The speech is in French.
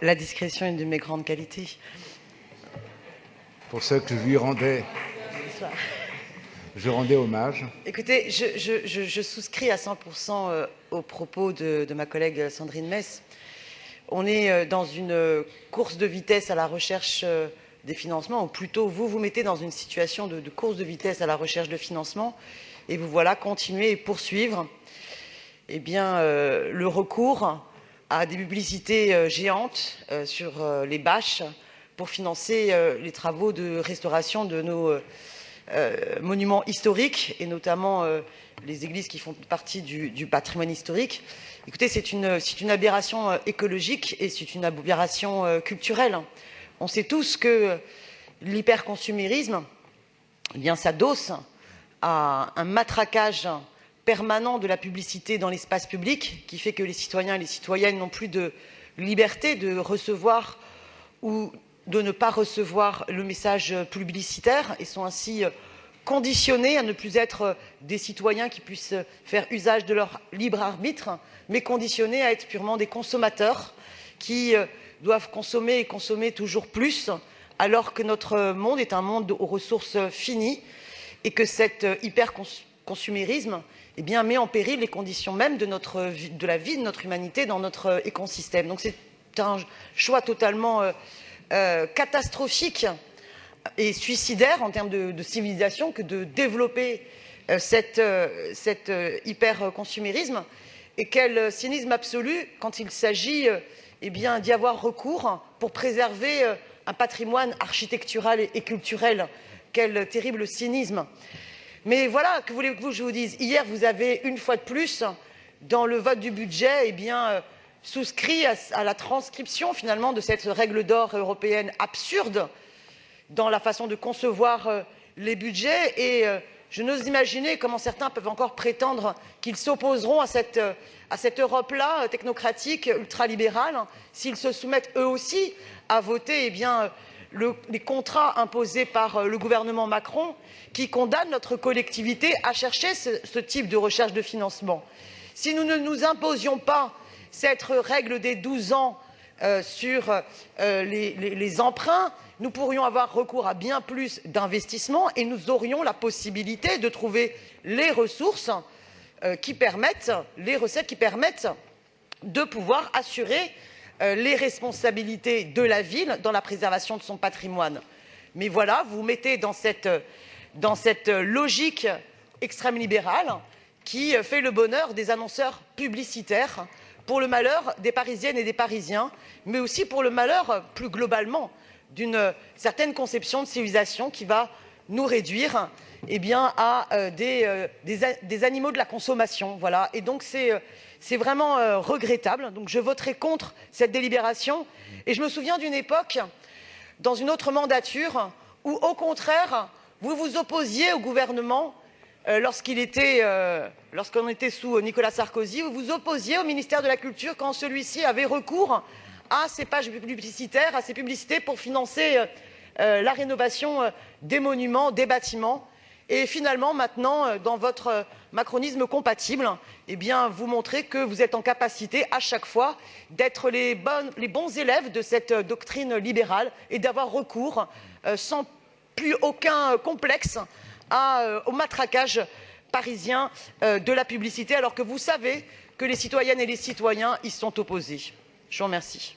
La discrétion est une de mes grandes qualités. Pour ça que je rendais hommage. Écoutez, je souscris à 100% aux propos de ma collègue Sandrine Mess. On est dans une course de vitesse à la recherche des financements, ou plutôt vous mettez dans une situation de course de vitesse à la recherche de financement, et vous voilà continuer et poursuivre le recours à des publicités géantes sur les bâches pour financer les travaux de restauration de nos monuments historiques, et notamment les églises qui font partie du patrimoine historique. Écoutez, c'est une aberration écologique et c'est une aberration culturelle. On sait tous que l'hyperconsumérisme s'adosse à un matraquage permanent de la publicité dans l'espace public, qui fait que les citoyens et les citoyennes n'ont plus de liberté de recevoir ou de ne pas recevoir le message publicitaire et sont ainsi conditionnés à ne plus être des citoyens qui puissent faire usage de leur libre arbitre, mais conditionnés à être purement des consommateurs qui doivent consommer et consommer toujours plus, alors que notre monde est un monde aux ressources finies et que cet hyperconsumérisme met en péril les conditions même de la vie de notre humanité dans notre écosystème. Donc c'est un choix totalement catastrophique et suicidaire en termes de civilisation que de développer cet hyperconsumérisme. Et quel cynisme absolu quand il s'agit d'y avoir recours pour préserver un patrimoine architectural et culturel. Quel terrible cynisme! Mais voilà, que voulez-vous que je vous dise? Hier, vous avez une fois de plus, dans le vote du budget, souscrit à la transcription finalement de cette règle d'or européenne absurde dans la façon de concevoir les budgets. Et je n'ose imaginer comment certains peuvent encore prétendre qu'ils s'opposeront à cette Europe-là, technocratique, ultralibérale, s'ils se soumettent eux aussi à voter les contrats imposés par le gouvernement Macron, qui condamne notre collectivité à chercher ce type de recherche de financement. Si nous ne nous imposions pas cette règle des 12 ans sur les emprunts, nous pourrions avoir recours à bien plus d'investissements et nous aurions la possibilité de trouver les ressources les recettes qui permettent de pouvoir assurer les responsabilités de la ville dans la préservation de son patrimoine. Mais voilà, vous vous mettez dans cette logique extrême libérale qui fait le bonheur des annonceurs publicitaires, pour le malheur des Parisiennes et des Parisiens, mais aussi pour le malheur plus globalement d'une certaine conception de civilisation qui va nous réduire à des animaux de la consommation. Voilà. Et donc c'est vraiment regrettable. Donc je voterai contre cette délibération. Et je me souviens d'une époque, dans une autre mandature, où au contraire, vous vous opposiez au gouvernement lorsqu'on était sous Nicolas Sarkozy, vous vous opposiez au ministère de la Culture quand celui-ci avait recours à ces pages publicitaires, à ces publicités pour financer la rénovation des monuments, des bâtiments. Et finalement, maintenant, dans votre macronisme compatible, vous montrez que vous êtes en capacité, à chaque fois, d'être les bons élèves de cette doctrine libérale et d'avoir recours, sans plus aucun complexe, au matraquage parisien de la publicité, alors que vous savez que les citoyennes et les citoyens y sont opposés. Je vous remercie.